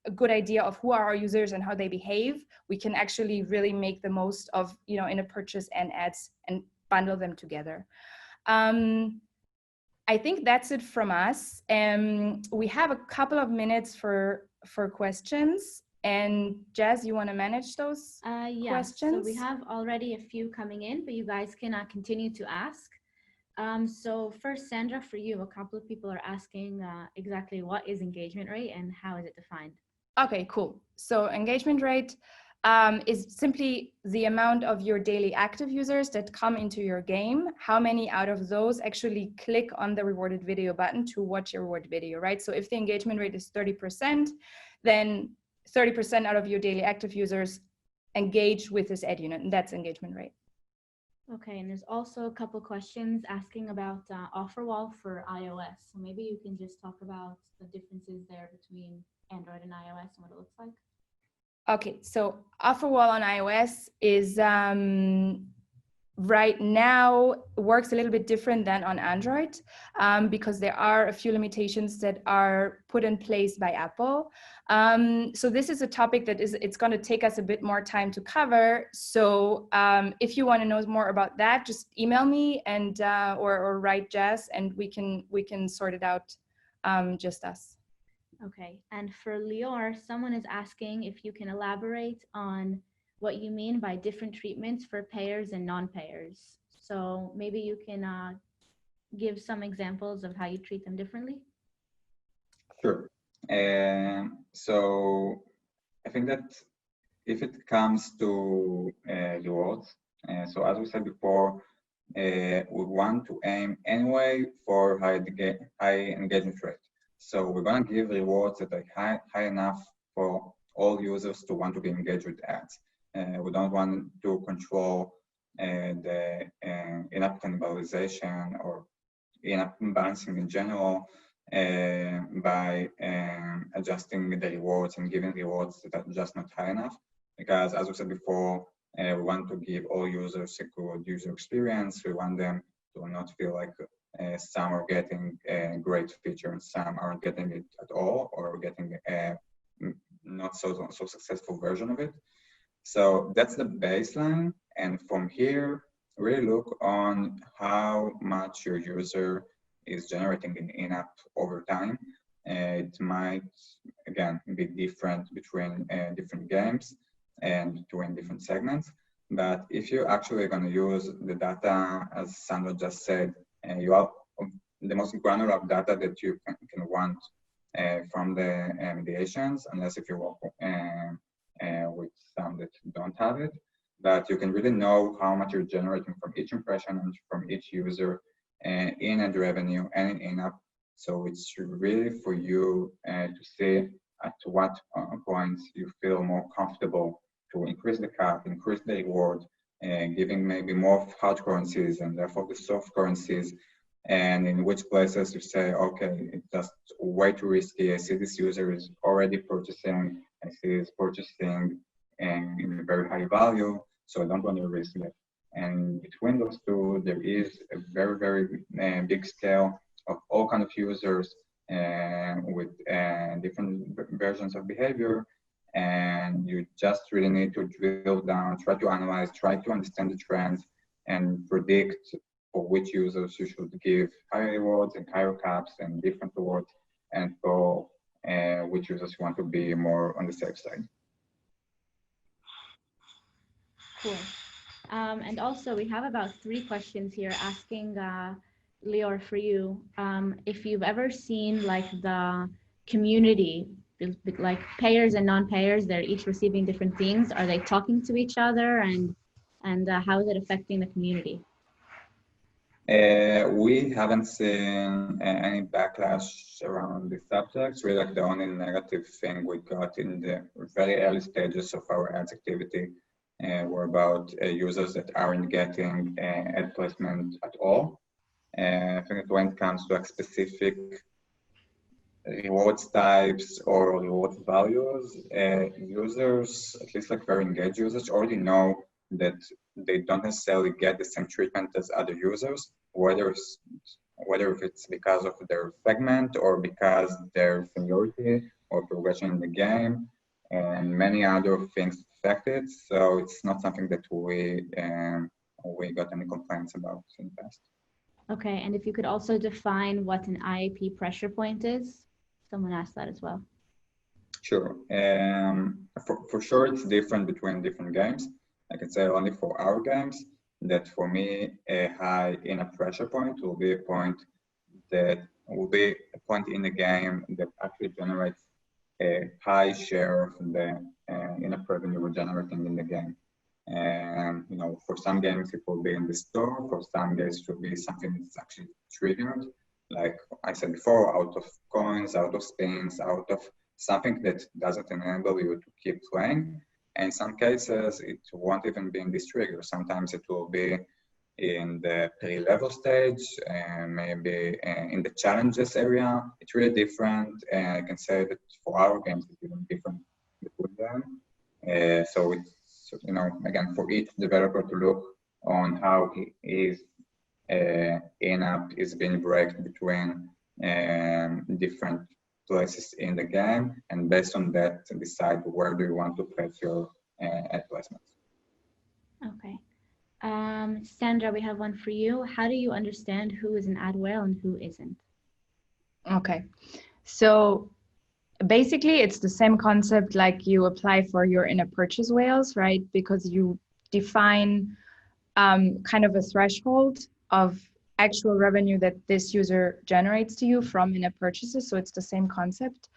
S3: a good idea of who are our users and how they behave, we can actually really make the most of, you know, in a purchase and ads and bundle them together. I think that's it from us. We have a couple of minutes for questions. And Jazz, you want to manage those questions?
S1: So we have already a few coming in, but you guys can continue to ask. So first, Sandra, for you, a couple of people are asking exactly what is engagement rate and how is it defined?
S3: Okay, cool. So engagement rate is simply the amount of your daily active users that come into your game. How many out of those actually click on the rewarded video button to watch your rewarded video, right? So if the engagement rate is 30%, then 30% out of your daily active users engage with this ad unit, and that's engagement rate.
S1: Okay, and there's also a couple questions asking about offer wall for iOS. So maybe you can just talk about the differences there between Android and iOS and what it looks like.
S3: Okay, so offer wall on iOS is right now works a little bit different than on Android, because there are a few limitations that are put in place by Apple. So this is a topic that it's going to take us a bit more time to cover. So if you want to know more about that, just email me and or write Jazz, and we can sort it out, just us.
S1: Okay, and for Lior, someone is asking if you can elaborate on what you mean by different treatments for payers and non-payers. So maybe you can give some examples of how you treat them differently.
S2: Sure. So I think that if it comes to rewards, so as we said before, we want to aim anyway for high engagement rate. So we're going to give rewards that are high enough for all users to want to be engaged with ads. We don't want to control the in-app cannibalization or in-app balancing in general by adjusting the rewards and giving rewards that are just not high enough. Because as we said before, we want to give all users a good user experience. We want them to not feel like some are getting a great feature and some aren't getting it at all, or getting a not so successful version of it. So that's the baseline. And from here, really look on how much your user is generating in in-app over time. It might, again, be different between different games and between different segments. But if you're actually going to use the data, as Sandra just said, you have the most granular data that you can want from the mediations, unless if you with some that don't have it. But you can really know how much you're generating from each impression and from each user in ad revenue and in in-app. So it's really for you to see at what points you feel more comfortable to increase the cap, increase the reward, giving maybe more hard currencies and therefore the soft currencies, and in which places you say, okay, it's just way too risky. I see this user is already purchasing, I see he's purchasing in a very high value, so I don't want to risk it. And between those two, there is a very, very big scale of all kinds of users with different versions of behavior. And you just really need to drill down, try to analyze, try to understand the trends and predict for which users you should give higher rewards and higher caps and different rewards, and for which users you want to be more on the safe side.
S1: Cool. And also we have about 3 questions here asking Lior, for you, if you've ever seen like the community, like payers and non-payers, they're each receiving different things. Are they talking to each other, and how is it affecting the community?
S2: We haven't seen any backlash around the subjects. Really, like the only negative thing we got in the very early stages of our ads activity were about users that aren't getting ad placement at all. I think that when it comes to like specific rewards types or reward values, users, at least like very engaged users, already know that they don't necessarily get the same treatment as other users, whether it's because of their segment or because their seniority or progression in the game, and many other things affect it. So it's not something that we got any complaints about in the past.
S1: Okay, and if you could also define what an IAP pressure point is. Someone asked that as well.
S2: Sure. For sure, it's different between different games. I can say only for our games that for me, a high in-app pressure point will be a point that will be a point in the game that actually generates a high share of the in-app revenue we're generating in the game. And you know, for some games it will be in the store. For some games it will be something that's actually triggered, like I said before, out of coins, out of spins, out of something that doesn't enable you to keep playing. And in some cases, it won't even be in this trigger. Sometimes it will be in the pre-level stage, and maybe in the challenges area. It's really different. And I can say that for our games, it's even different between them. So it's, you know, again, for each developer to look on how his in-app is being broken between different places in the game, and based on that decide where do you want to place your ad placements.
S1: Okay. Sandra, we have one for you. How do you understand who is an ad whale and who isn't?
S3: Okay, so basically it's the same concept like you apply for your in-app purchase whales, right? Because you define kind of a threshold of actual revenue that this user generates to you from in-app purchases. So it's the same concept.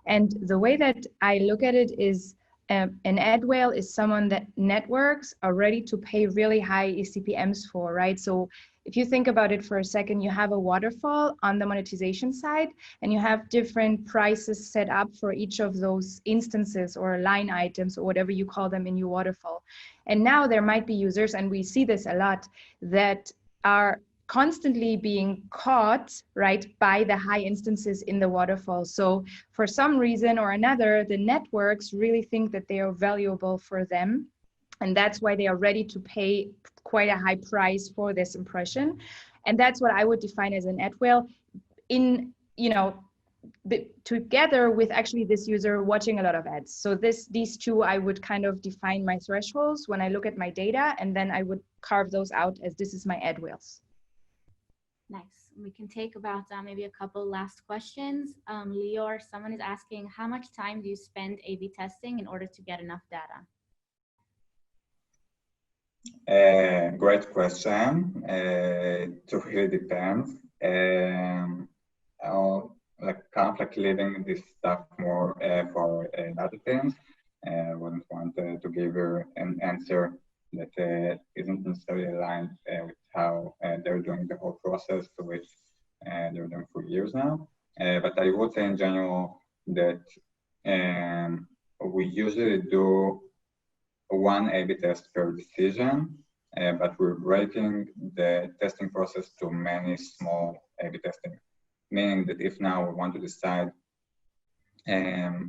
S3: And the way that I look at it is an ad whale is someone that networks are ready to pay really high eCPMs for, right? So if you think about it for a second, you have a waterfall on the monetization side, and you have different prices set up for each of those instances or line items or whatever you call them in your waterfall. And now there might be users, and we see this a lot, that are constantly being caught, right, by the high instances in the waterfall. So for some reason or another, the networks really think that they are valuable for them. And that's why they are ready to pay quite a high price for this impression. And that's what I would define as an ad whale in, you know, together with actually this user watching a lot of ads. So these two, I would kind of define my thresholds when I look at my data, and then I would carve those out as this is my ad whales.
S1: Nice. We can take about maybe a couple last questions. Lior, someone is asking, how much time do you spend A/B testing in order to get enough data?
S2: Great question. It really depends. I'll kind of leaving this stuff more for other things. wouldn't want to give her an answer that isn't necessarily aligned with how they're doing the whole process, to which they're doing for years now. But I would say in general that we usually do one A/B test per decision, but we're breaking the testing process to many small A/B testing, meaning that if now we want to decide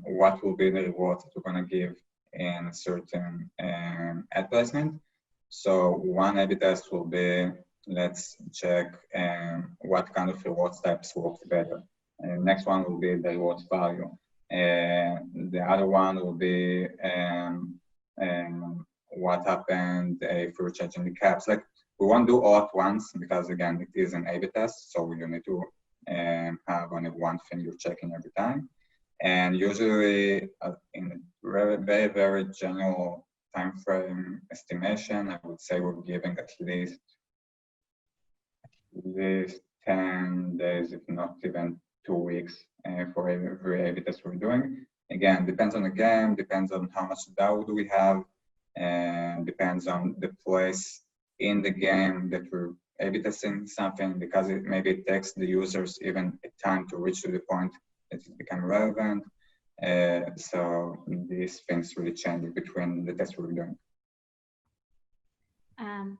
S2: what will be the rewards that we're going to give in a certain ad placement. So one A/B test will be, let's check what kind of rewards types work better. And the next one will be the rewards value. The other one will be what happened if we're changing the caps. Like, we won't do all at once because, again, it is an A/B test, so you need to have only one thing you're checking every time. And usually, in a very, very general time frame estimation, I would say we're giving at least 10 days, if not even 2 weeks, for every A/B test we're doing. Again, depends on the game, depends on how much DAO do we have, and depends on the place in the game that we're A/B testing something, because maybe it takes the users even a time to reach to the point that it become relevant. So these things really change between the tests we're doing.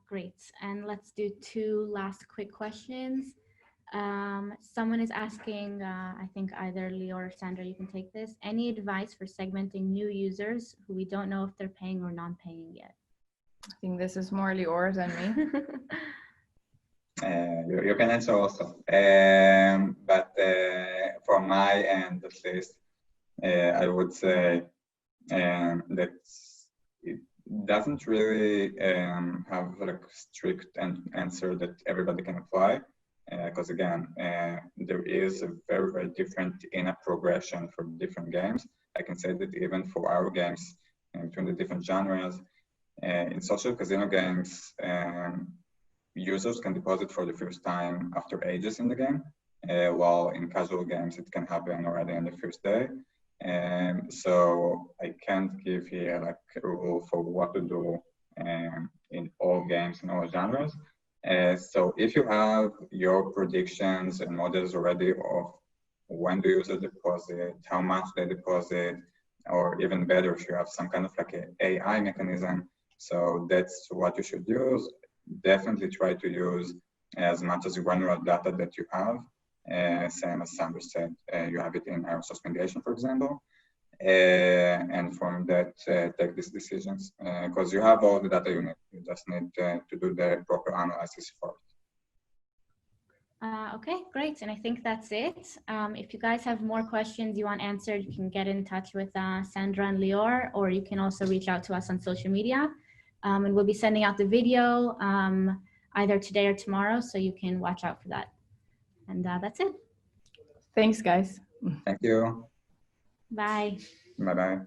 S1: Great, and let's do 2 last quick questions. Someone is asking, I think either Lior or Sandra, you can take this. Any advice for segmenting new users who we don't know if they're paying or non-paying yet?
S3: I think this is more Lior than me.
S2: You can answer also, but from my end at least, I would say that it doesn't really have like strict answer that everybody can apply, because again, there is a very, very different in-app progression for different games. I can say that even for our games, between the different genres, in social casino games, users can deposit for the first time after ages in the game, while in casual games it can happen already on the first day. So I can't give here like a rule for what to do in all games in all genres. So if you have your predictions and models already of when the user deposit, how much they deposit, or even better, if you have some kind of like an AI mechanism, so that's what you should use. Definitely try to use as much as granular data that you have. Same as Sandra said, you have it in ironSource mediation, for example. And from that, take these decisions, because you have all the data you need. You just need to do the proper analysis for it.
S1: Okay, great. And I think that's it. If you guys have more questions you want answered, you can get in touch with Sandra and Lior, or you can also reach out to us on social media. And we'll be sending out the video either today or tomorrow, so you can watch out for that. And that's it.
S3: Thanks, guys.
S2: Thank you.
S1: Bye.
S2: Bye-bye.